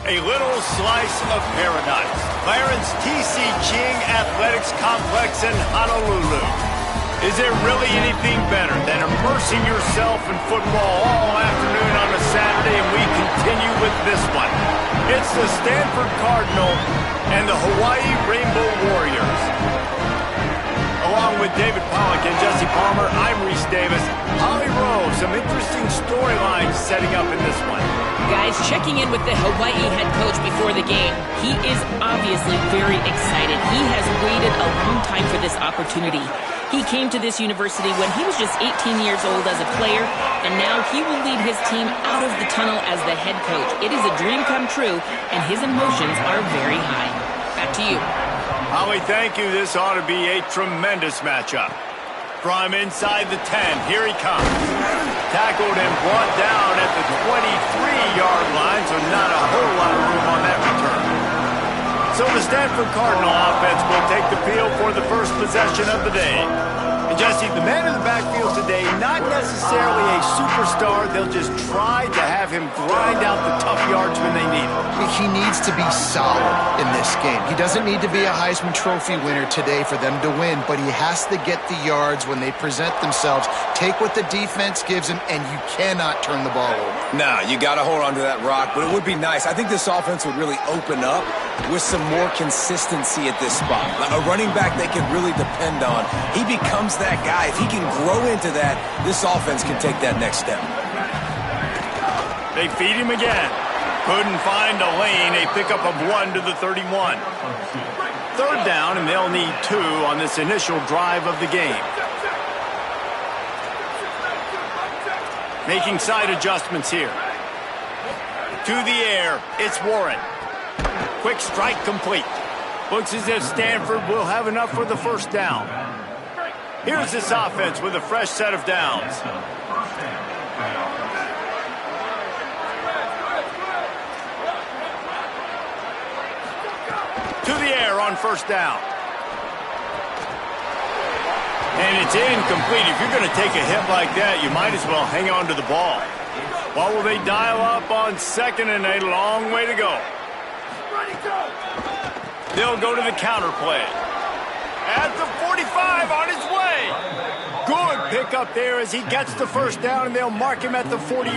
A little slice of paradise. Clarence T.C. Ching Athletics Complex in Honolulu. Is there really anything better than immersing yourself in football all afternoon on a Saturday? And we continue with this one. It's the Stanford Cardinal and the Hawaii Rainbow Warriors. Along with David Pollack and Jesse Palmer, I'm Reese Davis. Holly Rowe, some interesting storylines setting up in this one. Guys, checking in with the Hawaii head coach before the game. He is obviously very excited. He has waited a long time for this opportunity. He came to this university when he was just 18 years old as a player, and now he will lead his team out of the tunnel as the head coach. It is a dream come true, and his emotions are very high. Back to you. Holly, thank you. This ought to be a tremendous matchup. From inside the 10, here he comes. Tackled and brought down at the 23-yard line, so not a whole lot of room on that return. So the Stanford Cardinal offense will take the field for the first possession of the day. And Jesse, the man in the backfield today, not necessarily a superstar. They'll just try to have him grind out the tough yards when they need him. He needs to be solid in this game. He doesn't need to be a Heisman Trophy winner today for them to win, but he has to get the yards when they present themselves. Take what the defense gives him, and you cannot turn the ball over. Nah, you got to hold on to that rock, but it would be nice. I think this offense would really open up with some more consistency at this spot. A running back they can really depend on. He becomes that guy. If he can grow into that, this offense can take that next step. They feed him again. Couldn't find a lane. A pickup of 1 to the 31. Third down, and they'll need 2 on this initial drive of the game. Making side adjustments here. To the air, it's Warren. Quick strike complete. Looks as if Stanford will have enough for the first down. Here's this offense with a fresh set of downs. To the air on first down. And it's incomplete. If you're going to take a hit like that, you might as well hang on to the ball. What will they dial up on second and a long way to go? They'll go to the counter play. At the 45 on his way. Good pickup there as he gets the first down, and they'll mark him at the 48.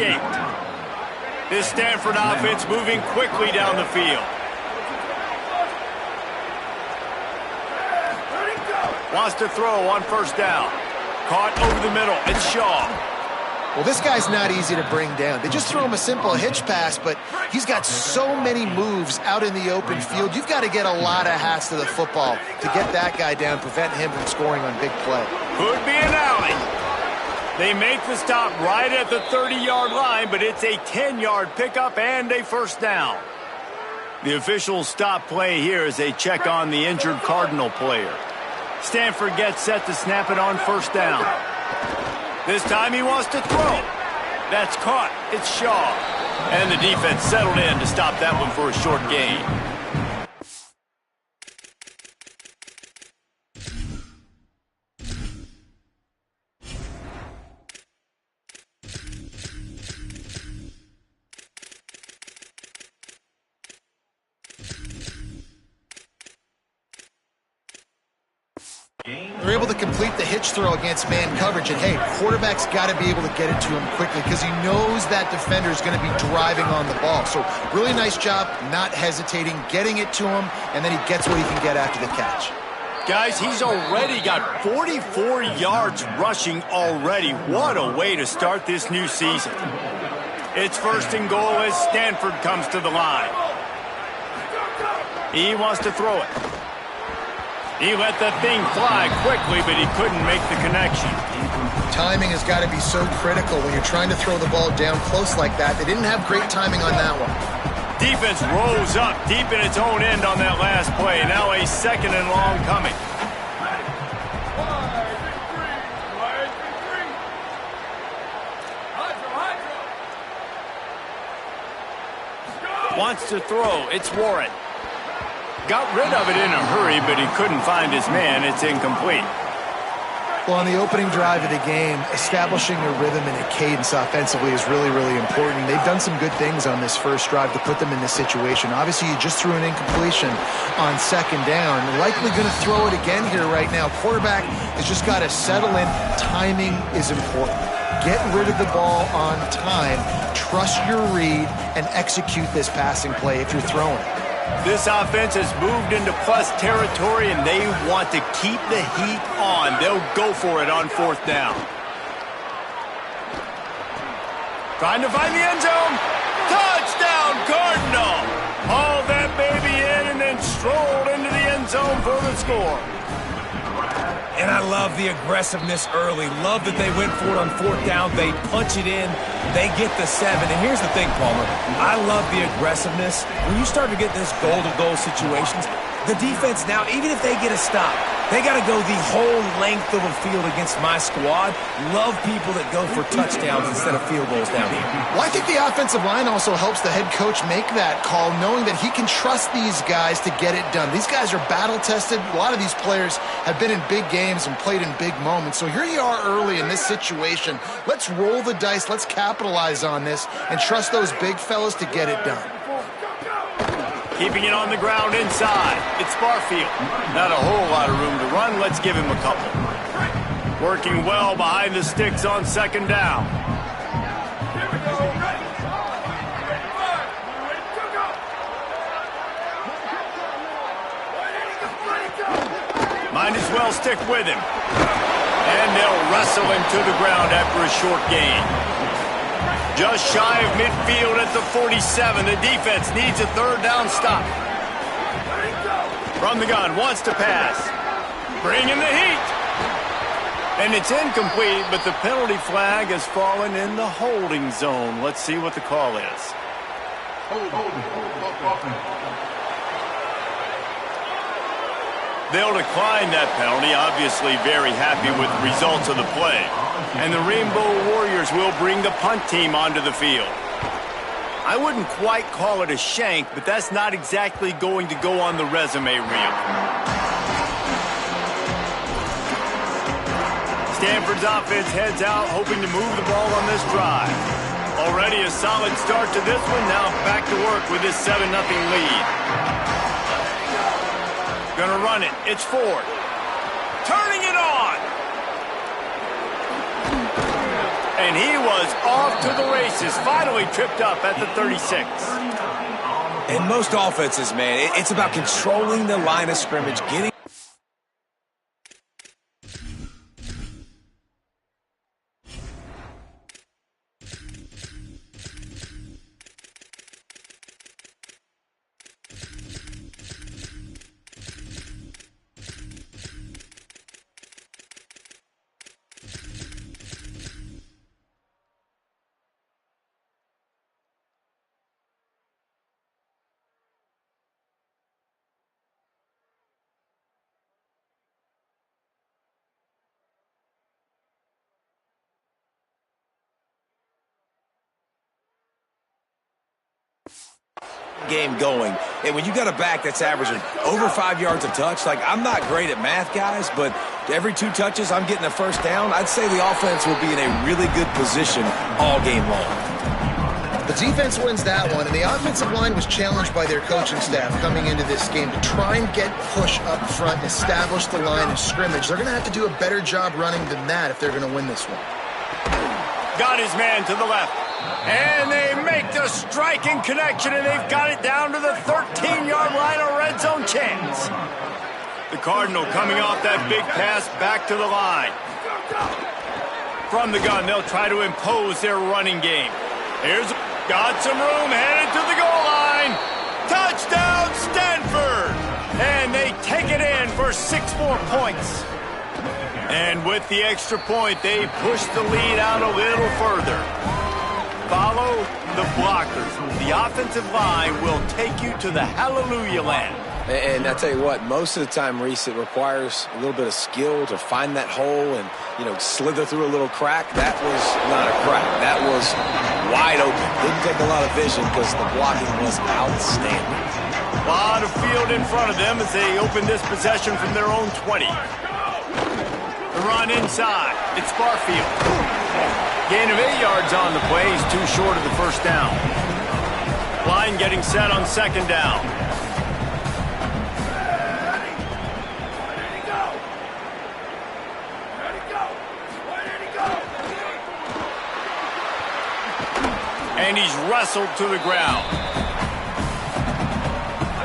This Stanford offense moving quickly down the field. Wants to throw on first down. Caught over the middle. It's Shaw. Well, this guy's not easy to bring down. They just throw him a simple hitch pass, but he's got so many moves out in the open field. You've got to get a lot of hats to the football to get that guy down, prevent him from scoring on big play. Could be an alley. They make the stop right at the 30-yard line, but it's a 10-yard pickup and a first down. The officials stop play here as they check on the injured Cardinal player. Stanford gets set to snap it on first down. This time he wants to throw. That's caught. It's Shaw. And the defense settled in to stop that one for a short gain. They're able to complete the hitch throw against man coverage, and hey, quarterback's got to be able to get it to him quickly because he knows that defender is going to be driving on the ball. So really nice job not hesitating, getting it to him, and then he gets what he can get after the catch. Guys, he's already got 44 yards rushing already. What a way to start this new season. It's first and goal as Stanford comes to the line. He wants to throw it. He let that thing fly quickly, but he couldn't make the connection. Timing has got to be so critical when you're trying to throw the ball down close like that. They didn't have great timing on that one. Defense rose up deep in its own end on that last play. Now a second and long coming. Wants to throw. It's Warren. Got rid of it in a hurry, but he couldn't find his man. It's incomplete. Well, on the opening drive of the game, establishing a rhythm and a cadence offensively is really, really important. They've done some good things on this first drive to put them in this situation. Obviously, you just threw an incompletion on second down. Likely going to throw it again here right now. Quarterback has just got to settle in. Timing is important. Get rid of the ball on time. Trust your read and execute this passing play if you're throwing it. This offense has moved into plus territory, and they want to keep the heat on. They'll go for it on fourth down. Trying to find the end zone. Touchdown, Cardinal! Hauled that baby in and then strolled into the end zone for the score. And I love the aggressiveness early. Love that they went for it on fourth down. They punch it in. They get the 7. And here's the thing, Palmer. I love the aggressiveness. When you start to get this goal-to-goal situations, the defense now, even if they get a stop, they got to go the whole length of a field against my squad. Love people that go for touchdowns instead of field goals down here. Well, I think the offensive line also helps the head coach make that call, knowing that he can trust these guys to get it done. These guys are battle-tested. A lot of these players have been in big games and played in big moments. So here you are early in this situation. Let's roll the dice. Let's capitalize on this and trust those big fellas to get it done. Keeping it on the ground inside. It's Barfield. Not a whole lot of room to run. Let's give him a couple. Working well behind the sticks on second down. Might as well stick with him. And they'll wrestle him to the ground after a short gain. Just shy of midfield at the 47. The defense needs a third down stop. From the gun, wants to pass. Bringing the heat. And it's incomplete, but the penalty flag has fallen in the holding zone. Let's see what the call is. They'll decline that penalty, obviously very happy with the results of the play. And the Rainbow Warriors will bring the punt team onto the field. I wouldn't quite call it a shank, but that's not exactly going to go on the resume reel. Stanford's offense heads out, hoping to move the ball on this drive. Already a solid start to this one, now back to work with this 7-0 lead. Gonna run it. It's Ford. Turning it on. And he was off to the races. Finally tripped up at the 36. In most offenses, man, it's about controlling the line of scrimmage, getting... game going. And when you got a back that's averaging over 5 yards a touch, like, I'm not great at math, guys, but every 2 touches I'm getting a first down, I'd say the offense will be in a really good position all game long. The defense wins that one, and the offensive line was challenged by their coaching staff coming into this game to try and get push up front and establish the line of scrimmage. They're going to have to do a better job running than that if they're going to win this one. Got his man to the left. And they make the striking connection, and they've got it down to the 13-yard line, a red zone chance. The Cardinal coming off that big pass back to the line. From the gun, they'll try to impose their running game. Here's got some room, headed to the goal line. Touchdown, Stanford! And they take it in for 6 more points. And with the extra point, they push the lead out a little further. Follow the blockers. The offensive line will take you to the hallelujah land. And I tell you what, most of the time, Reese, it requires a little bit of skill to find that hole and, you know, slither through a little crack. That was not a crack. That was wide open. Didn't take a lot of vision because the blocking was outstanding. A lot of field in front of them as they open this possession from their own 20. The run inside. It's Barfield. Gain of 8 yards on the play. He's too short of the first down. Line getting set on second down. And he's wrestled to the ground.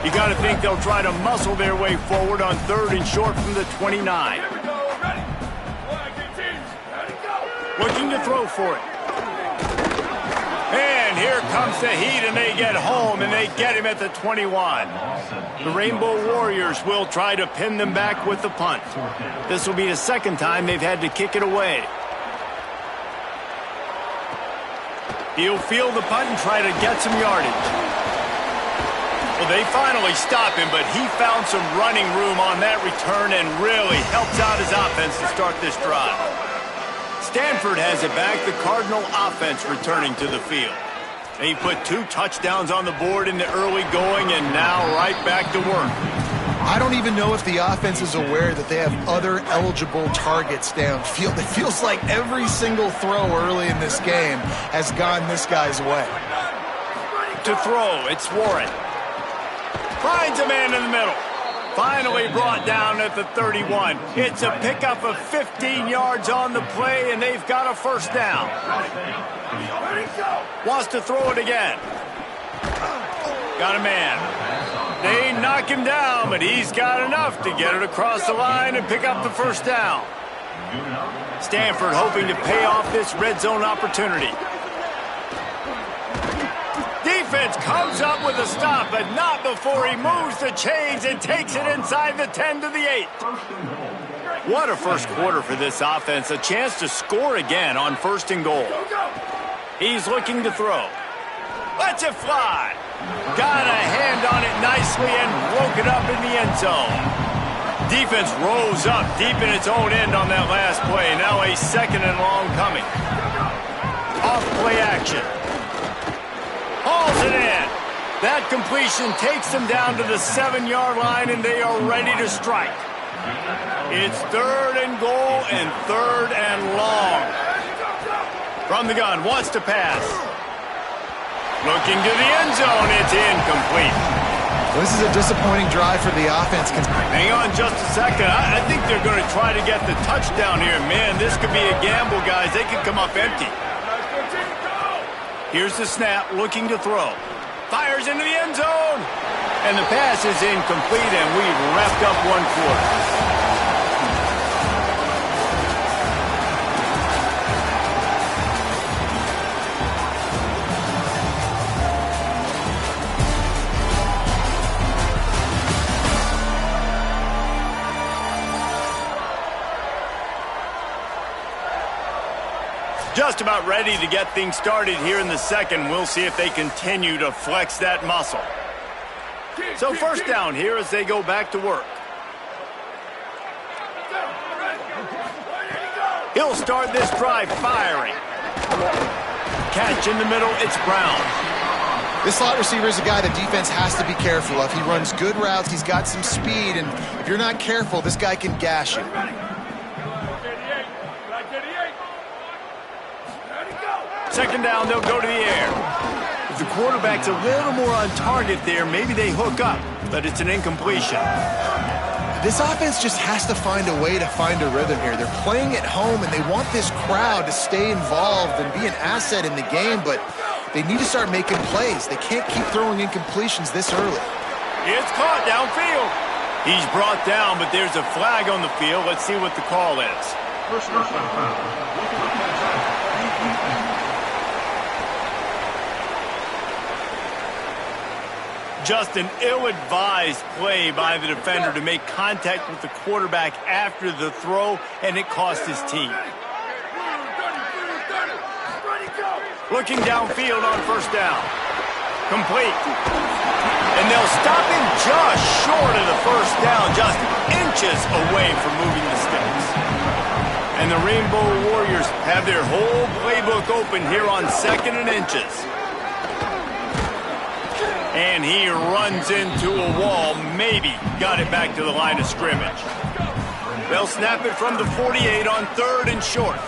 You got to think they'll try to muscle their way forward on 3rd and short from the 29. Looking to throw for it. And here comes the heat, and they get home, and they get him at the 21. The Rainbow Warriors will try to pin them back with the punt. This will be the second time they've had to kick it away. He'll field the punt and try to get some yardage. Well, they finally stop him, but he found some running room on that return and really helps out his offense to start this drive. Stanford has it back, the Cardinal offense returning to the field. They put 2 touchdowns on the board in the early going and now right back to work. I don't even know if the offense is aware that they have other eligible targets downfield. It feels like every single throw early in this game has gone this guy's way. To throw, it's Warren. Finds a man in the middle. Finally brought down at the 31. It's a pickup of 15 yards on the play, and they've got a first down. Wants to throw it again. Got a man. They knock him down, but he's got enough to get it across the line and pick up the first down. Stanford hoping to pay off this red zone opportunity. Defense comes up with a stop, but not before he moves the chains and takes it inside the 10 to the 8. What a first quarter for this offense. A chance to score again on 1st and goal. He's looking to throw. Lets it fly. Got a hand on it nicely and broke it up in the end zone. Defense rose up deep in its own end on that last play. Now a 2nd and long coming. Off play action. Hauls it in. That completion takes them down to the 7-yard line, and they are ready to strike. It's 3rd and goal and 3rd and long. From the gun, wants to pass. Looking to the end zone, it's incomplete. This is a disappointing drive for the offense. Hang on just a second. I think they're going to try to get the touchdown here. Man, this could be a gamble, guys. They could come up empty. Here's the snap, looking to throw. Fires into the end zone. And the pass is incomplete, and we've wrapped up 1 quarter. Just about ready to get things started here in the second. We'll see if they continue to flex that muscle. So first down here as they go back to work. He'll start this drive firing. Catch in the middle, it's Brown. This slot receiver is a guy the defense has to be careful of. He runs good routes, he's got some speed, and if you're not careful, this guy can gash you. Second down, they'll go to the air. If the quarterback's a little more on target there, maybe they hook up, but it's an incompletion. This offense just has to find a way to find a rhythm here. They're playing at home, and they want this crowd to stay involved and be an asset in the game, but they need to start making plays. They can't keep throwing incompletions this early. It's caught downfield. He's brought down, but there's a flag on the field. Let's see what the call is. Just an ill-advised play by the defender to make contact with the quarterback after the throw, and it cost his team. Looking downfield on first down. Complete. And they'll stop him just short of the first down, just inches away from moving the sticks. And the Rainbow Warriors have their whole playbook open here on 2nd and inches. And he runs into a wall, maybe got it back to the line of scrimmage. They'll snap it from the 48 on 3rd and short.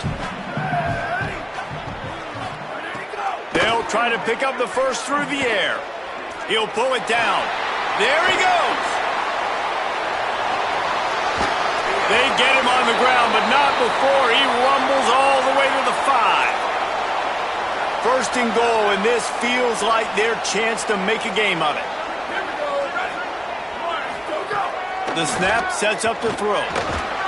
They'll try to pick up the first through the air. He'll pull it down. There he goes. They get him on the ground, but not before he rumbles all the way to the 5. 1st and goal, and this feels like their chance to make a game of it. The snap sets up the throw.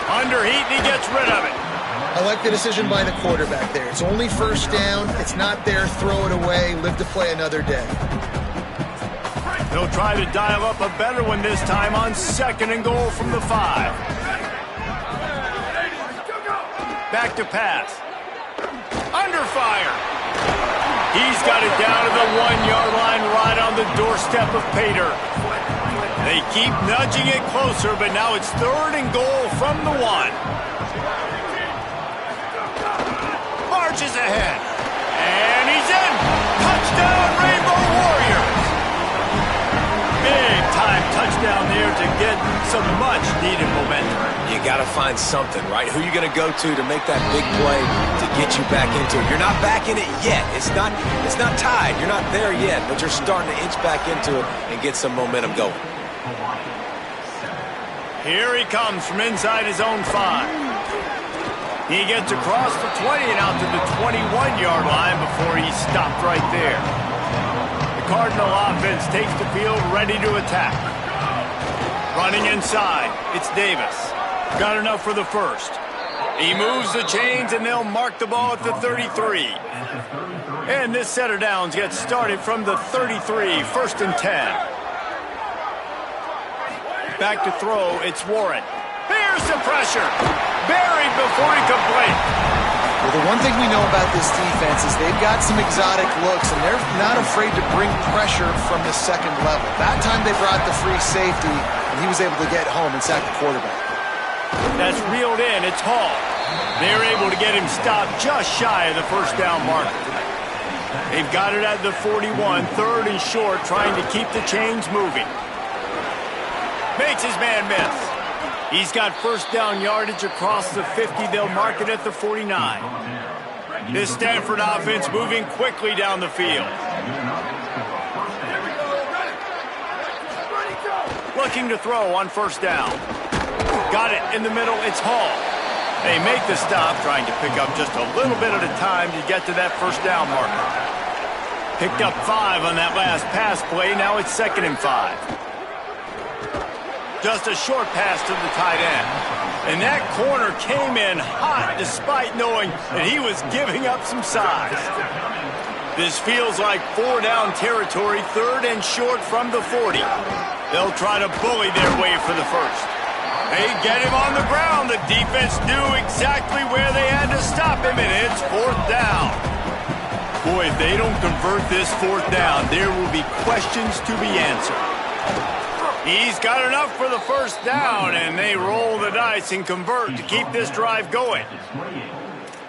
Under heat, and he gets rid of it. I like the decision by the quarterback there. It's only 1st down. It's not there. Throw it away. Live to play another day. They'll try to dial up a better one this time on 2nd and goal from the 5. Back to pass. Under fire. He's got it down to the 1-yard line right on the doorstep of Pater. They keep nudging it closer, but now it's 3rd and goal from the 1. Marches ahead. And he's in. Touchdown, Rainbow Warriors. Big time touchdown there to get some much needed momentum. You got to find something, right? Who you going to go to make that big play to get you back into it? You're not back in it yet. It's not tied. You're not there yet, but you're starting to inch back into it and get some momentum going. Here he comes from inside his own 5. He gets across the 20 and out to the 21-yard line before he's stopped right there. The Cardinal offense takes the field ready to attack. Running inside, it's Davis. Got enough for the 1st. He moves the chains, and they'll mark the ball at the 33. And this set of downs gets started from the 33, 1st and 10. Back to throw, it's Warren. Here's the pressure. Buried before he can blink. Well, the one thing we know about this defense is they've got some exotic looks, and they're not afraid to bring pressure from the 2nd level. That time they brought the free safety, and he was able to get home and sack the quarterback. That's reeled in. It's Hall. They're able to get him stopped just shy of the 1st down marker. They've got it at the 41, 3rd and short, trying to keep the chains moving. Makes his man miss. He's got 1st down yardage across the 50. They'll mark it at the 49. This Stanford offense moving quickly down the field. Looking to throw on 1st down. Got it in the middle. It's Hall. They make the stop, trying to pick up just a little bit at a time to get to that 1st down marker. Picked up 5 on that last pass play. Now it's 2nd and 5. Just a short pass to the tight end. And that corner came in hot despite knowing that he was giving up some size. This feels like 4-down territory, 3rd and short from the 40. They'll try to bully their way for the 1st. They get him on the ground. The defense knew exactly where they had to stop him, and it's 4th down. Boy, if they don't convert this 4th down, there will be questions to be answered. He's got enough for the 1st down, and they roll the dice and convert to keep this drive going.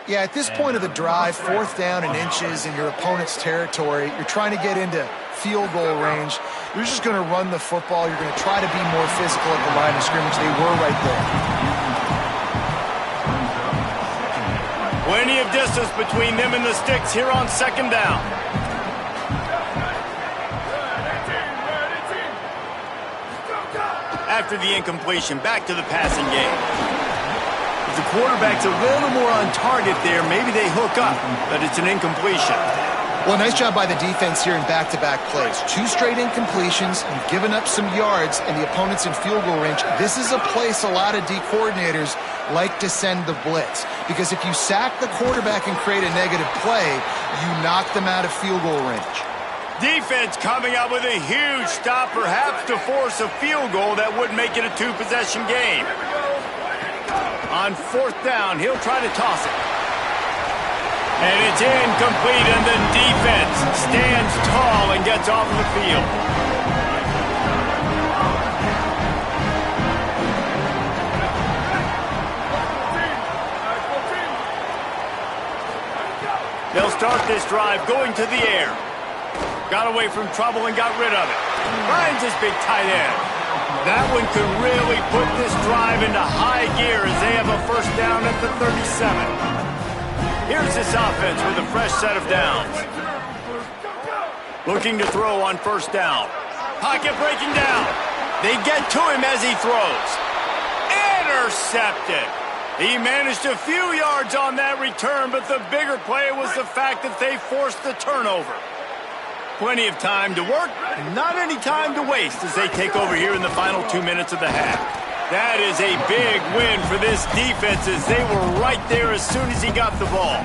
Yeah, at this point of the drive, 4th down and inches in your opponent's territory, you're trying to get into field goal range. You're just going to run the football. You're going to try to be more physical at the line of scrimmage. They were right there. Plenty of distance between them and the sticks here on 2nd down. After the incompletion, back to the passing game. If the quarterback's a little more on target there, maybe they hook up, but it's an incompletion. Well, nice job by the defense here in back-to-back plays. 2 straight incompletions. You've given up some yards, and the opponent's in field goal range. This is a place a lot of D coordinators like to send the blitz, because if you sack the quarterback and create a negative play, you knock them out of field goal range. Defense coming up with a huge stop, perhaps to force a field goal that would make it a 2-possession game. On 4th down, he'll try to toss it. And it's incomplete, and the defense stands tall and gets off the field. They'll start this drive going to the air. Got away from trouble and got rid of it. Finds his big tight end. That one could really put this drive into high gear as they have a first down at the 37. Here's this offense with a fresh set of downs. Looking to throw on first down. Pocket breaking down. They get to him as he throws. Intercepted. He managed a few yards on that return, but the bigger play was the fact that they forced the turnover. Plenty of time to work, not any time to waste as they take over here in the final 2 minutes of the half. That is a big win for this defense as they were right there as soon as he got the ball.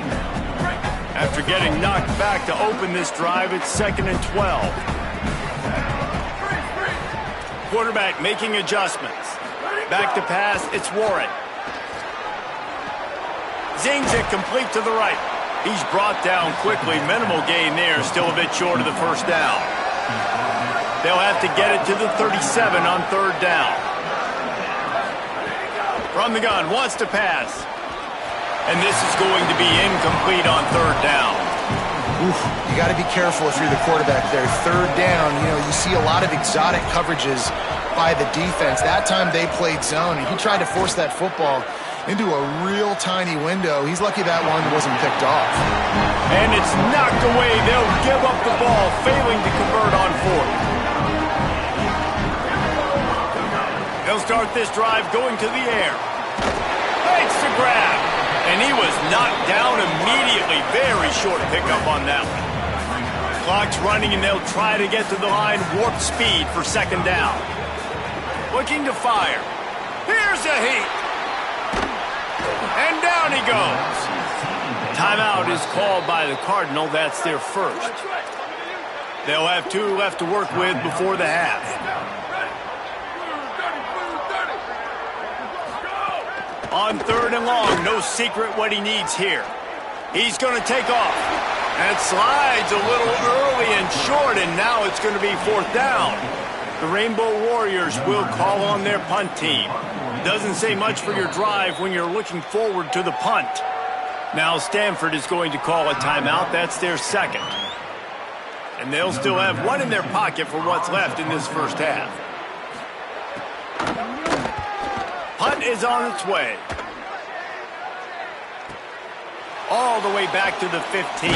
After getting knocked back to open this drive, it's 2nd and 12. Quarterback making adjustments. Back to pass, it's Warren. Zings it complete to the right. He's brought down quickly. Minimal gain there, still a bit short of the first down. They'll have to get it to the 37 on third down. From the gun, wants to pass. And this is going to be incomplete on third down. Oof, you got to be careful if you're the quarterback there. Third down, you see a lot of exotic coverages by the defense. That time they played zone, and he tried to force that football into a real tiny window. He's lucky that one wasn't picked off. And it's knocked away. They'll give up the ball, failing to convert on fourth. They'll start this drive going to the air. Makes the grab. And he was knocked down immediately. Very short pickup on that one. Clock's running, and they'll try to get to the line. Warp speed for second down. Looking to fire. Here's a heat. And down he goes. Timeout is called by the Cardinal. That's their first. They'll have 2 left to work with before the half. On third and long, no secret what he needs here. He's going to take off. And slides a little early and short, and now it's going to be fourth down. The Rainbow Warriors will call on their punt team. Doesn't say much for your drive when you're looking forward to the punt. Now Stanford is going to call a timeout. That's their second. And they'll still have one in their pocket for what's left in this first half. Punt is on its way. All the way back to the 15.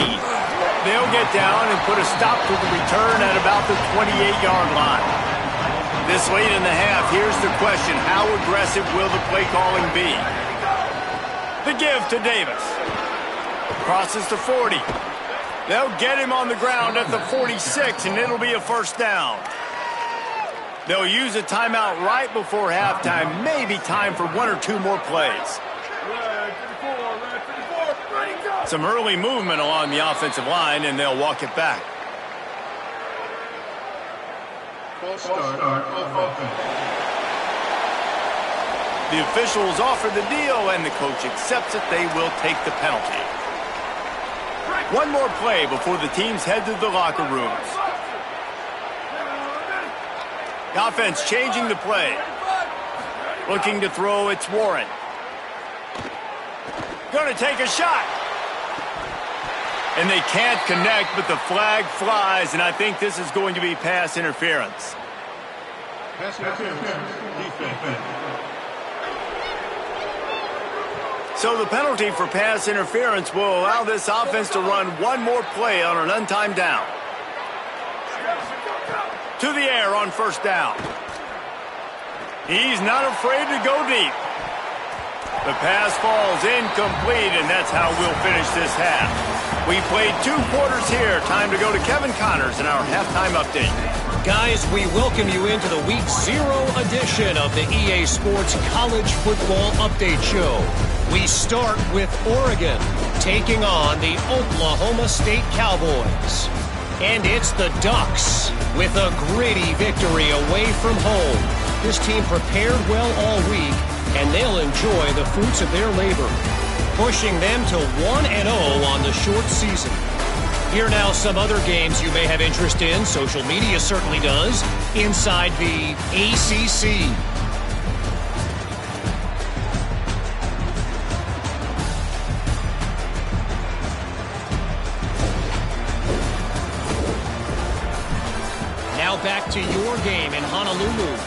They'll get down and put a stop to the return at about the 28-yard line. This late in the half, here's the question. How aggressive will the play calling be? The give to Davis. Crosses to 40. They'll get him on the ground at the 46, and it'll be a first down. They'll use a timeout right before halftime. Maybe time for 1 or 2 more plays. Some early movement along the offensive line, and they'll walk it back. The officials offer the deal, and the coach accepts it. They will take the penalty. One more play before the teams head to the locker rooms. The offense changing the play. Looking to throw, it's Warren. Going to take a shot. And they can't connect, but the flag flies, and I think this is going to be pass interference. So the penalty for pass interference will allow this offense to run one more play on an untimed down. To the air on first down. He's not afraid to go deep. The pass falls incomplete, and that's how we'll finish this half. We played 2 quarters here. Time to go to Kevin Connors in our halftime update. Guys, we welcome you into the Week 0 edition of the EA Sports College Football Update Show. We start with Oregon taking on the Oklahoma State Cowboys. And it's the Ducks with a gritty victory away from home. This team prepared well all week, and they'll enjoy the fruits of their labor, pushing them to 1-0 on the short season. Here now some other games you may have interest in. Social media certainly does. Inside the ACC. Now back to your game in Honolulu.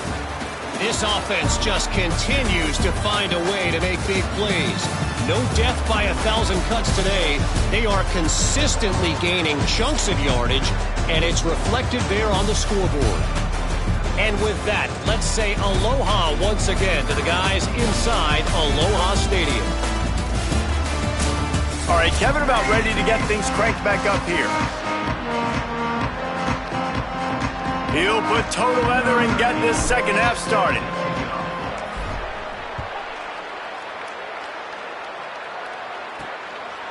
This offense just continues to find a way to make big plays. No death by 1,000 cuts today. They are consistently gaining chunks of yardage, and it's reflected there on the scoreboard. And with that, let's say aloha once again to the guys inside Aloha Stadium. All right, Kevin, about ready to get things cranked back up here. He'll put total leather and get this second half started.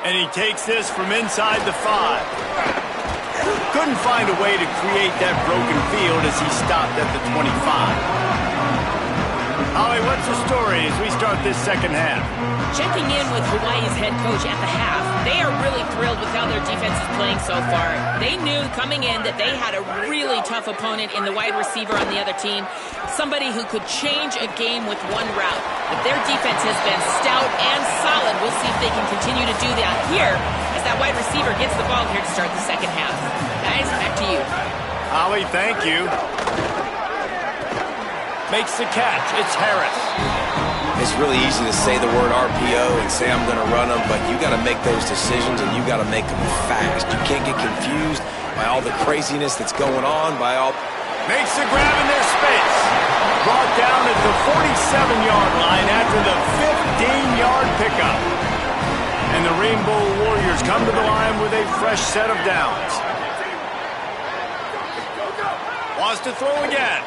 And he takes this from inside the 5. Couldn't find a way to create that broken field as he stopped at the 25. Holly, what's the story as we start this second half? Checking in with Hawaii's head coach at the half, they are really thrilled with how their defense is playing so far. They knew coming in that they had a really tough opponent in the wide receiver on the other team, somebody who could change a game with one route. But their defense has been stout and solid. We'll see if they can continue to do that here as that wide receiver gets the ball here to start the second half. Guys, back to you. Holly, thank you. Makes the catch. It's Harris. It's really easy to say the word RPO and say I'm going to run them, but you got to make those decisions and you got to make them fast. You can't get confused by all the craziness that's going on, by all... Makes the grab in their space. Brought down at the 47-yard line after the 15-yard pickup. And the Rainbow Warriors come to the line with a fresh set of downs. Wants to throw again.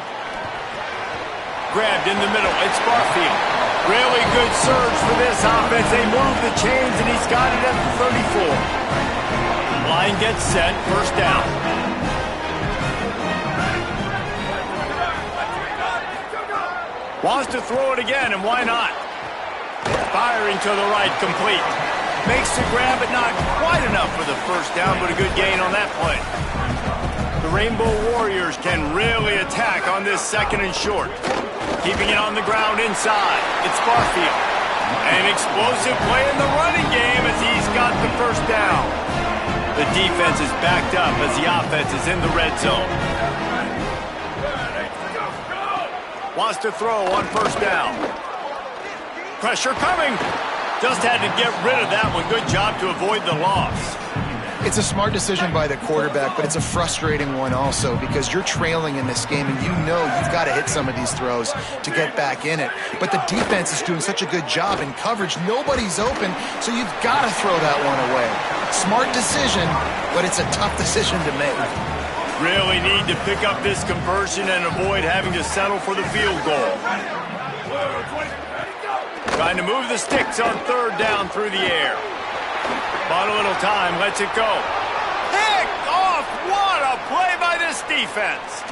Grabbed in the middle. It's Barfield. Really good surge for this offense. They move the chains, and he's got it at the 34. Line gets set. First down. Wants to throw it again, and why not? Firing to the right, complete. Makes the grab, but not quite enough for the first down, but a good gain on that play. The Rainbow Warriors can really attack on this second and short. Keeping it on the ground inside. It's Barfield. An explosive play in the running game as he's got the first down. The defense is backed up as the offense is in the red zone. Wants to throw on first down. Pressure coming. Just had to get rid of that one. Good job to avoid the loss. It's a smart decision by the quarterback, but it's a frustrating one also because you're trailing in this game and you know you've got to hit some of these throws to get back in it. But the defense is doing such a good job in coverage. Nobody's open, so you've got to throw that one away. Smart decision, but it's a tough decision to make. Really need to pick up this conversion and avoid having to settle for the field goal. Trying to move the sticks on third down through the air. Bought a little time, lets it go. Picked off! What a play by this defense!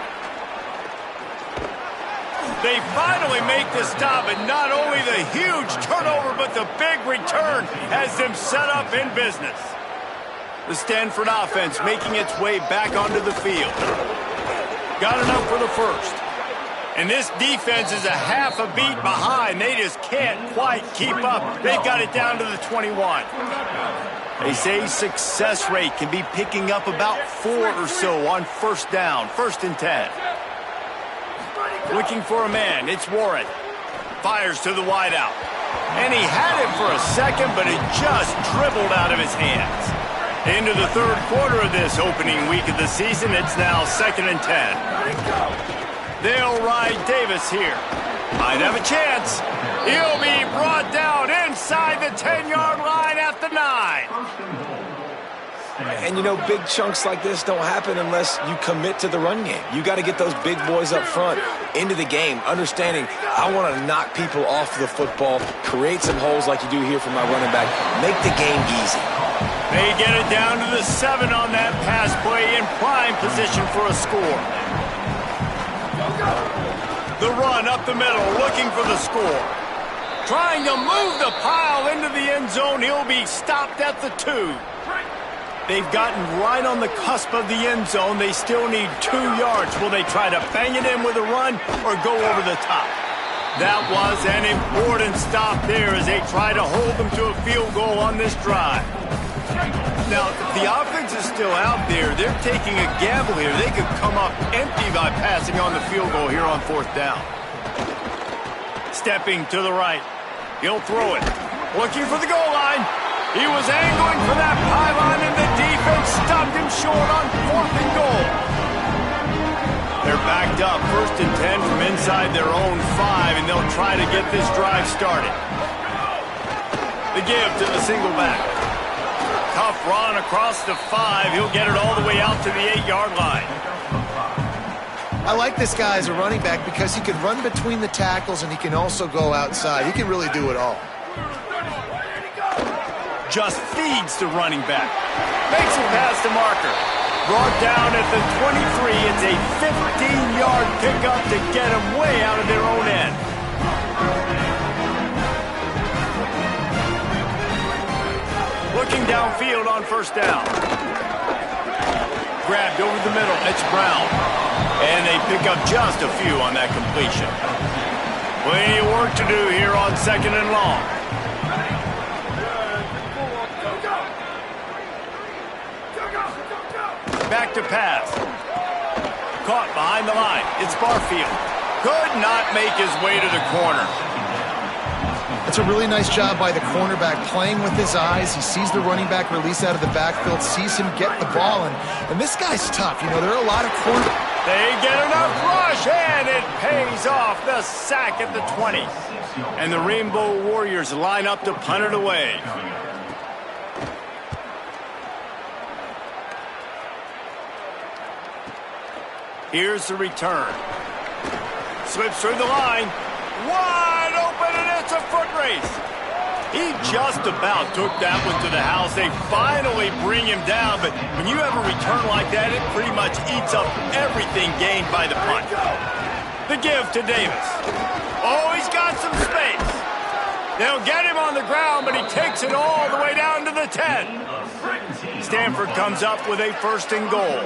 They finally make the stop, and not only the huge turnover, but the big return has them set up in business. The Stanford offense making its way back onto the field. Got enough for the first. And this defense is a half a beat behind. They just can't quite keep up. They've got it down to the 21. They say success rate can be picking up about 4 or so on first down, 1st and 10. Looking for a man, it's Warren. Fires to the wideout. And he had it for a second, but it just dribbled out of his hands. Into the third quarter of this opening week of the season, it's now 2nd and 10. They'll ride Davis here. Might have a chance. He'll be brought down inside the 10-yard line at the 9. And, you know, big chunks like this don't happen unless you commit to the run game. You got to get those big boys up front into the game, understanding I want to knock people off the football, create some holes like you do here for my running back, make the game easy. They get it down to the 7 on that pass play in prime position for a score. The run up the middle, looking for the score. Trying to move the pile into the end zone. He'll be stopped at the 2. They've gotten right on the cusp of the end zone. They still need 2 yards. Will they try to bang it in with a run or go over the top? That was an important stop there as they try to hold them to a field goal on this drive. Now, the offense is still out there. They're taking a gamble here. They could come up empty by passing on the field goal here on 4th down. Stepping to the right. He'll throw it. Looking for the goal line. He was angling for that pylon, and the defense stopped him short on 4th and goal. They're backed up, 1st and 10 from inside their own 5, and they'll try to get this drive started. The give to the single back. Tough run across the 5. He'll get it all the way out to the 8-yard line. I like this guy as a running back because he can run between the tackles and he can also go outside. He can really do it all. Just feeds the running back. Makes it past the marker. Brought down at the 23. It's a 15-yard pickup to get them way out of their own end. Looking downfield on 1st down. Grabbed over the middle. It's Brown. And they pick up just a few on that completion. Plenty of work to do here on 2nd and long. Back to pass. Caught behind the line. It's Barfield. Could not make his way to the corner. It's a really nice job by the cornerback playing with his eyes. He sees the running back release out of the backfield, sees him get the ball, and this guy's tough. You know, there are a lot of cornerbacks. They get enough rush, and it pays off. The sack at the 20. And the Rainbow Warriors line up to punt it away. Here's the return. Slips through the line. Wide open, and it's a foot race. He just about took that one to the house. They finally bring him down, but when you have a return like that, it pretty much eats up everything gained by the punt. The give to Davis. Oh, he's got some space. They'll get him on the ground, but he takes it all the way down to the 10. Stanford comes up with a 1st and goal.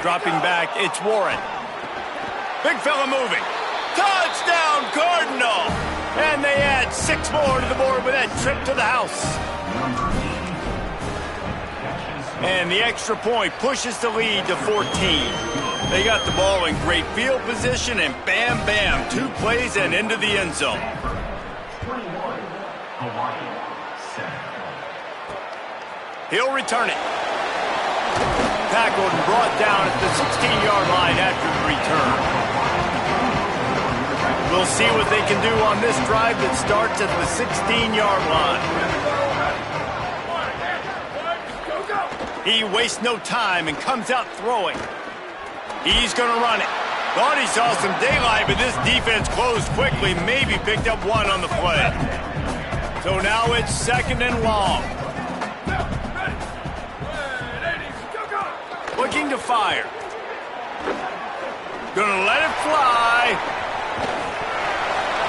Dropping back, it's Warren. Big fella moving. Touchdown, Cardinal! And they add 6 more to the board with that trip to the house. And the extra point pushes the lead to 14. They got the ball in great field position, and bam, bam, 2 plays and into the end zone. He'll return it. Tackled and brought down at the 16-yard line after the return. We'll see what they can do on this drive that starts at the 16-yard line. He wastes no time and comes out throwing. He's going to run it. Thought he saw some daylight, but this defense closed quickly, maybe picked up 1 on the play. So now it's 2nd and long. Looking to fire. Gonna let it fly.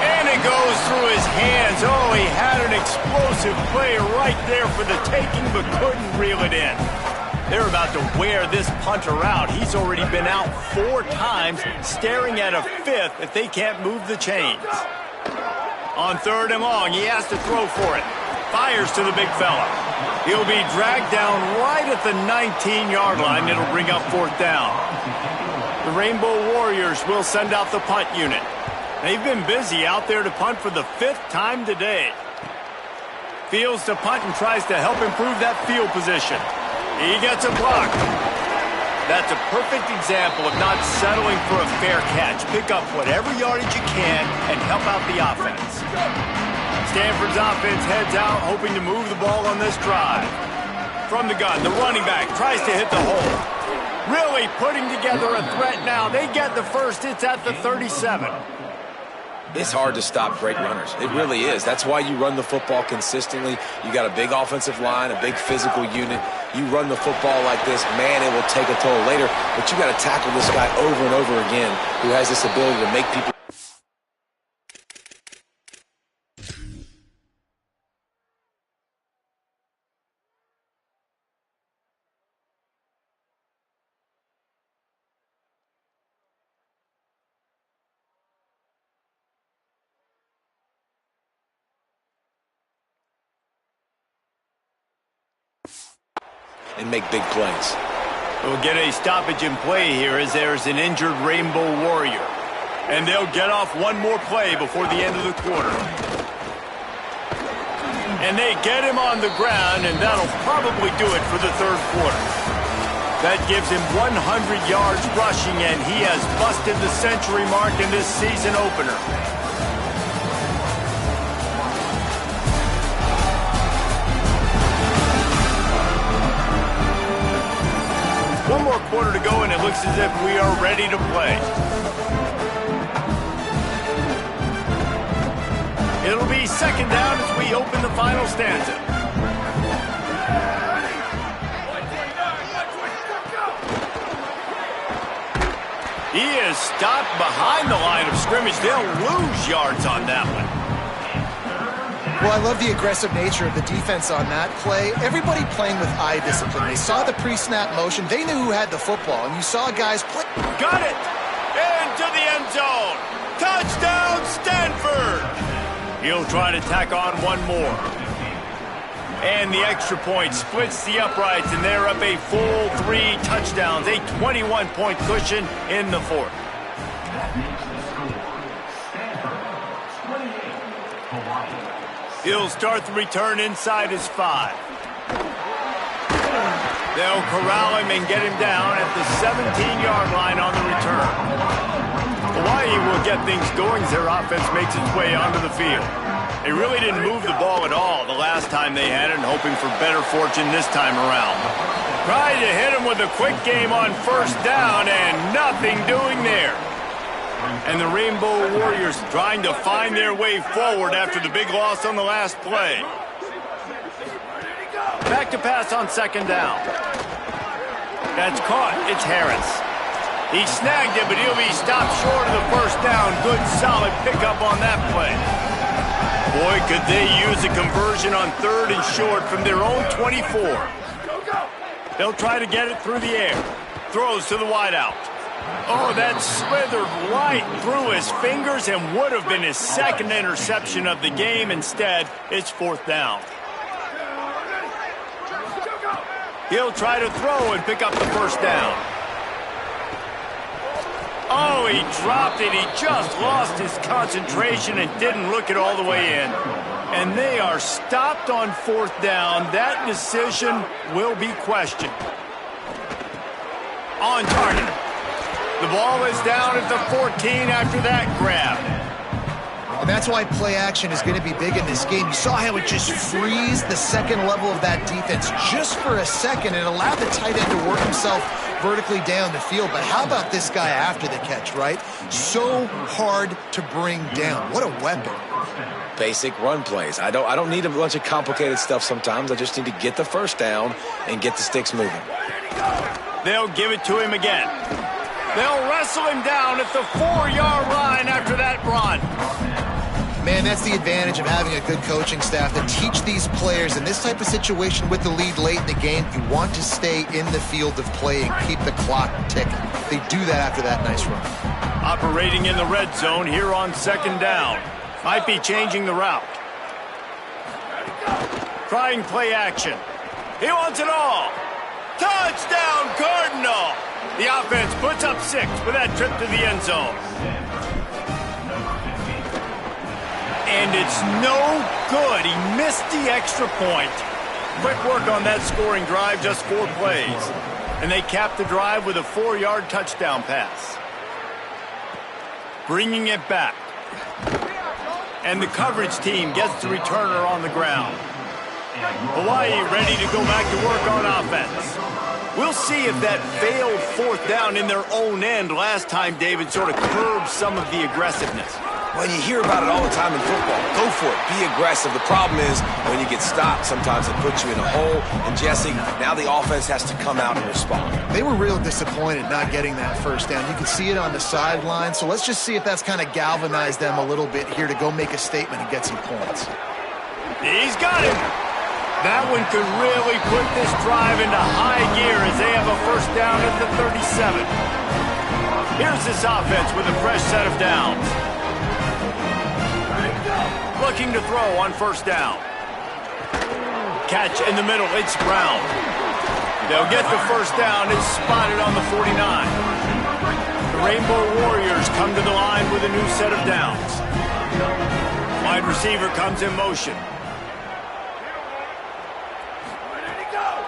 And it goes through his hands. Oh, he had an explosive play right there for the taking, but couldn't reel it in. They're about to wear this punter out. He's already been out 4 times, staring at a 5th if they can't move the chains. On 3rd and long, he has to throw for it. Fires to the big fella. He'll be dragged down right at the 19-yard line. It'll bring up 4th down. The Rainbow Warriors will send out the punt unit. They've been busy out there to punt for the 5th time today. Fields to punt and tries to help improve that field position. He gets a block. That's a perfect example of not settling for a fair catch. Pick up whatever yardage you can and help out the offense. Stanford's offense heads out, hoping to move the ball on this drive. From the gun, the running back tries to hit the hole. Really putting together a threat now. They get the first. It's at the 37. It's hard to stop great runners. It really is. That's why you run the football consistently. You got a big offensive line, a big physical unit. You run the football like this, man, it will take a toll later. But you got to tackle this guy over and over again who has this ability to make people. And make big plays. We'll get a stoppage in play here as there's an injured Rainbow Warrior. And they'll get off one more play before the end of the quarter. And they get him on the ground, and that'll probably do it for the third quarter. That gives him 100 yards rushing, and he has busted the century mark in this season opener. One more quarter to go, and it looks as if we are ready to play. It'll be second down as we open the final stanza. He is stopped behind the line of scrimmage. They'll lose yards on that one. Well, I love the aggressive nature of the defense on that play. Everybody playing with eye discipline. They saw the pre-snap motion. They knew who had the football, and you saw guys play. Got it! Into the end zone. Touchdown, Stanford! He'll try to tack on one more. And the extra point splits the uprights, and they're up a full 3 touchdowns. A 21-point cushion in the fourth. He'll start the return inside his 5. They'll corral him and get him down at the 17-yard line on the return. Hawaii will get things going as their offense makes its way onto the field. They really didn't move the ball at all the last time they had it, and hoping for better fortune this time around. Tried to hit him with a quick game on first down, and nothing doing there. And the Rainbow Warriors trying to find their way forward after the big loss on the last play. Back to pass on second down. That's caught. It's Harris. He snagged it, but he'll be stopped short of the first down. Good, solid pickup on that play. Boy, could they use a conversion on third and short from their own 24. They'll try to get it through the air. Throws to the wideout. Oh, that slithered right through his fingers and would have been his second interception of the game. Instead, it's fourth down. He'll try to throw and pick up the first down. Oh, he dropped it. He just lost his concentration and didn't look it all the way in. And they are stopped on fourth down. That decision will be questioned. On target. The ball is down at the 14 after that grab. And that's why play action is going to be big in this game. You saw how it just frees the second level of that defense just for a second and allowed the tight end to work himself vertically down the field. But how about this guy after the catch, right? So hard to bring down. What a weapon. Basic run plays. I don't need a bunch of complicated stuff sometimes. I just need to get the first down and get the sticks moving. They'll give it to him again. They'll wrestle him down at the 4-yard line after that run. Man, that's the advantage of having a good coaching staff to teach these players in this type of situation with the lead late in the game. You want to stay in the field of play and keep the clock ticking. They do that after that nice run. Operating in the red zone here on second down. Might be changing the route. Trying play action. He wants it all. Touchdown, Cardinal! The offense puts up 6 with that trip to the end zone. And it's no good. He missed the extra point. Quick work on that scoring drive, just 4 plays. And they capped the drive with a 4-yard touchdown pass. Bringing it back. And the coverage team gets the returner on the ground. Hawaii ready to go back to work on offense. We'll see if that failed fourth down in their own end last time, David, sort of curbed some of the aggressiveness. Well, you hear about it all the time in football. Go for it. Be aggressive. The problem is when you get stopped, sometimes it puts you in a hole. And, Jesse, now the offense has to come out and respond. They were real disappointed not getting that first down. You can see it on the sideline. So let's just see if that's kind of galvanized them a little bit here to go make a statement and get some points. He's got it. That one could really put this drive into high gear as they have a first down at the 37. Here's this offense with a fresh set of downs. Looking to throw on first down. Catch in the middle. It's Brown. They'll get the first down. It's spotted on the 49. The Rainbow Warriors come to the line with a new set of downs. Wide receiver comes in motion.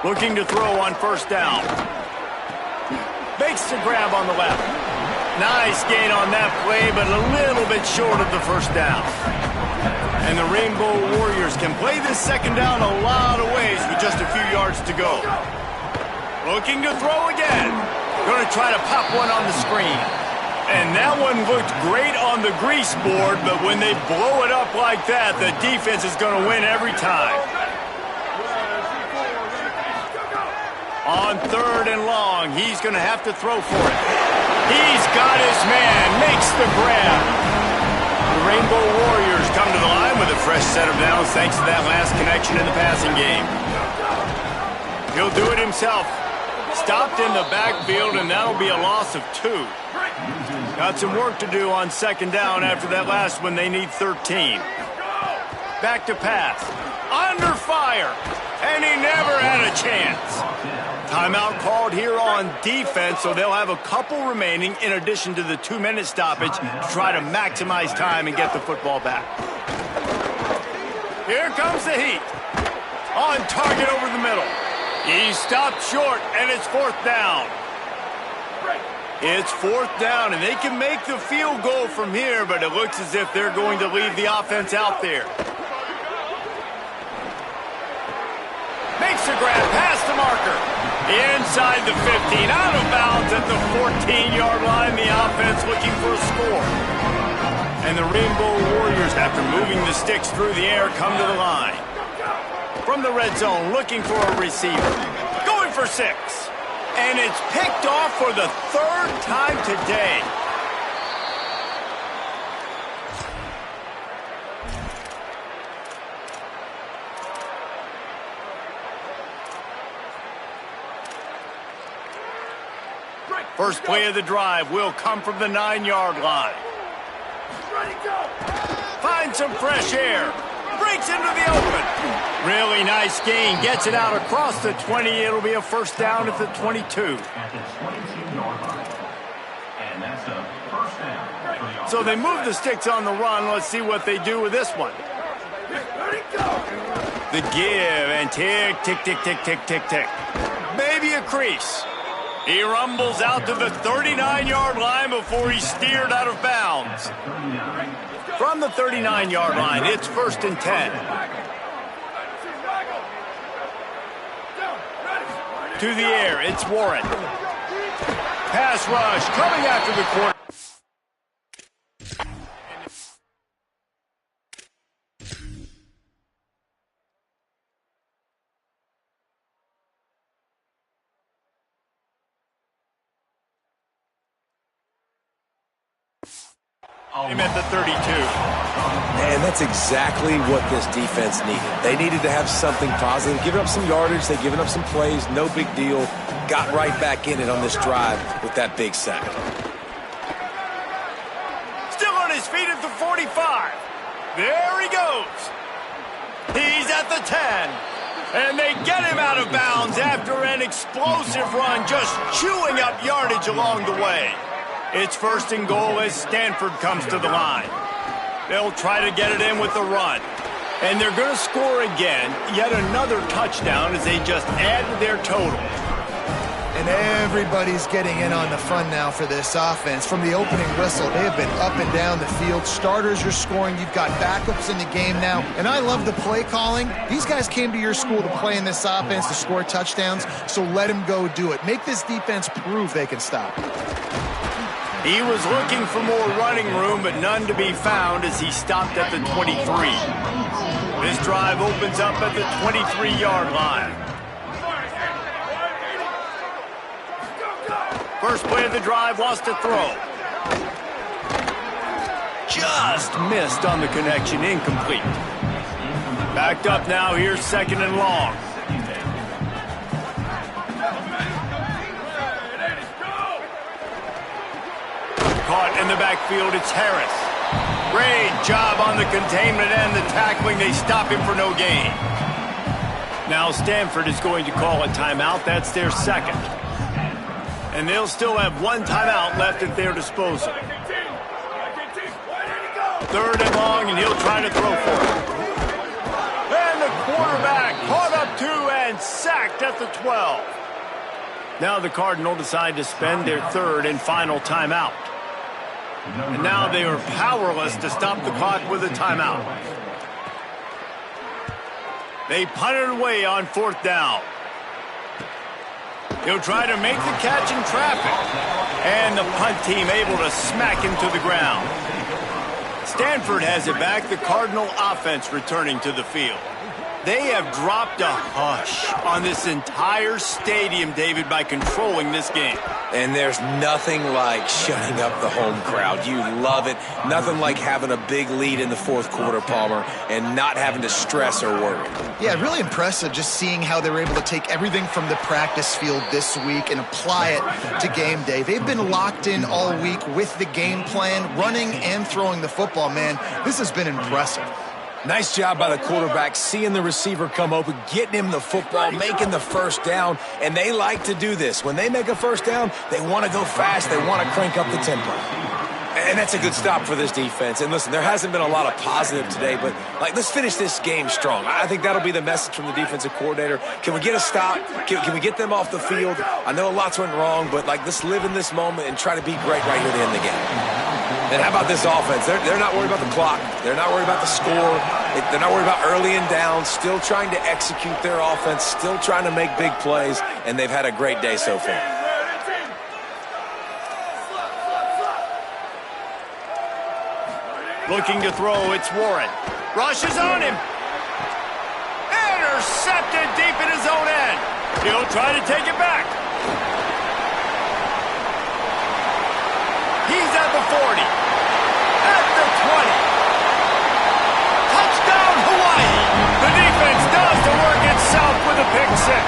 Looking to throw on first down. Makes the grab on the left. Nice gain on that play, but a little bit short of the first down. And the Rainbow Warriors can play this second down a lot of ways with just a few yards to go. Looking to throw again. Going to try to pop one on the screen. And that one looked great on the grease board, but when they blow it up like that, the defense is going to win every time. On third and long, he's going to have to throw for it. He's got his man, makes the grab. The Rainbow Warriors come to the line with a fresh set of downs thanks to that last connection in the passing game. He'll do it himself. Stopped in the backfield, and that'll be a loss of 2. Got some work to do on second down after that last one. They need 13. Back to pass. Under fire. And he never had a chance. Timeout called here on defense, so they'll have a couple remaining in addition to the 2-minute stoppage to try to maximize time and get the football back. Here comes the heat. On target over the middle. He stopped short, and it's fourth down. It's fourth down, and they can make the field goal from here, but it looks as if they're going to leave the offense out there. Makes the grab past the marker. Inside the 15, out of bounds at the 14-yard line. The offense looking for a score. And the Rainbow Warriors, after moving the sticks through the air, come to the line. From the red zone, looking for a receiver. Going for 6. And it's picked off for the 3rd time today. First play of the drive will come from the 9-yard line. Finds some fresh air. Breaks into the open. Really nice gain. Gets it out across the 20. It'll be a first down at the 22. So they move the sticks on the run. Let's see what they do with this one. The give and tick, tick, tick, tick, tick, tick, tick. Maybe a crease. He rumbles out to the 39-yard line before he's steered out of bounds. From the 39-yard line, it's 1st and 10. To the air, it's Warren. Pass rush coming after the quarter. Him at the 32. And that's exactly what this defense needed. They needed to have something positive. Giving up some yardage, they've given up some plays, no big deal. Got right back in it on this drive with that big sack. Still on his feet at the 45. There he goes. He's at the 10. And they get him out of bounds after an explosive run, just chewing up yardage along the way. It's 1st and goal as Stanford comes to the line. They'll try to get it in with the run. And they're going to score again. Yet another touchdown as they just add to their total. And everybody's getting in on the fun now for this offense. From the opening whistle, they have been up and down the field. Starters are scoring. You've got backups in the game now. And I love the play calling. These guys came to your school to play in this offense to score touchdowns, so let them go do it. Make this defense prove they can stop. He was looking for more running room, but none to be found as he stopped at the 23. This drive opens up at the 23-yard line. First play of the drive, lost a throw. Just missed on the connection, incomplete. Backed up now, here's 2nd and long. Caught in the backfield, it's Harris. Great job on the containment and the tackling. They stop him for no gain. Now Stanford is going to call a timeout. That's their second. And they'll still have one timeout left at their disposal. Third and long, and he'll try to throw for it. And the quarterback caught up to and sacked at the 12. Now the Cardinals decide to spend their third and final timeout. And now they are powerless to stop the clock with a timeout. They punt it away on fourth down. He'll try to make the catch in traffic. And the punt team able to smack him to the ground. Stanford has it back. The Cardinal offense returning to the field. They have dropped a hush on this entire stadium, David, by controlling this game. And there's nothing like shutting up the home crowd. You love it. Nothing like having a big lead in the fourth quarter, Palmer, and not having to stress or worry. Yeah, really impressive just seeing how they were able to take everything from the practice field this week and apply it to game day. They've been locked in all week with the game plan, running and throwing the football. Man, this has been impressive. Nice job by the quarterback, seeing the receiver come open, getting him the football, making the first down, and they like to do this. When they make a first down, they want to go fast, they want to crank up the tempo. And that's a good stop for this defense. And listen, there hasn't been a lot of positive today, but let's finish this game strong. I think that'll be the message from the defensive coordinator. Can we get a stop? Can we get them off the field? I know lots went wrong, but let's live in this moment and try to be great right here at the end of the game. And how about this offense? They're not worried about the clock. They're not worried about the score. They're not worried about early and down. Still trying to execute their offense. Still trying to make big plays. And they've had a great day so far. Looking to throw, it's Warren. Rushes on him. Intercepted deep in his own end. He'll try to take it back. He's at the 40. At the 20. Touchdown, Hawaii. The defense does the work itself with a pick six.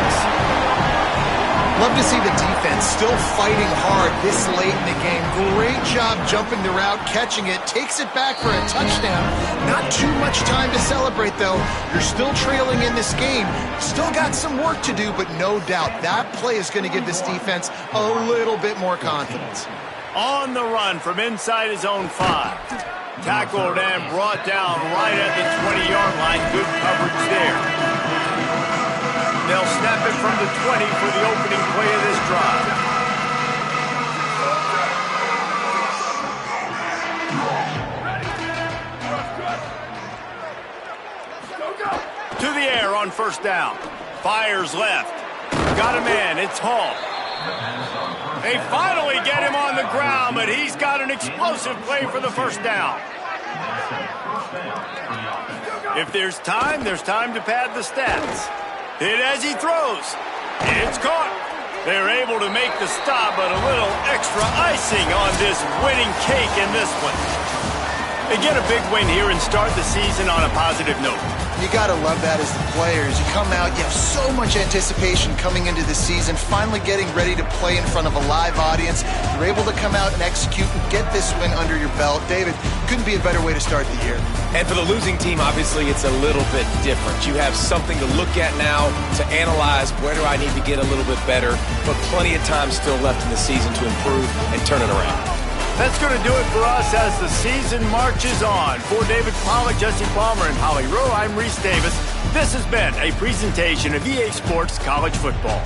Love to see the defense still fighting hard this late in the game. Great job jumping the route, catching it, takes it back for a touchdown. Not too much time to celebrate, though. You're still trailing in this game. Still got some work to do, but no doubt that play is going to give this defense a little bit more confidence. On the run from inside his own 5. Tackled and brought down right at the 20-yard line. Good coverage there. They'll snap it from the 20 for the opening play of this drive. To the air on first down. Fires left. Got a man. It's Hall. They finally get him on the ground, but he's got an explosive play for the first down. If there's time to pad the stats. Hit as he throws. It's caught. They're able to make the stop, but a little extra icing on this winning cake in this one. They get a big win here and start the season on a positive note. You got to love that as the players. You come out, you have so much anticipation coming into the season, finally getting ready to play in front of a live audience. You're able to come out and execute and get this win under your belt. David, couldn't be a better way to start the year. And for the losing team, obviously, it's a little bit different. You have something to look at now to analyze where do I need to get a little bit better, but plenty of time still left in the season to improve and turn it around. That's going to do it for us as the season marches on. For David Pollack, Jesse Palmer, and Holly Rowe, I'm Reese Davis. This has been a presentation of EA Sports College Football.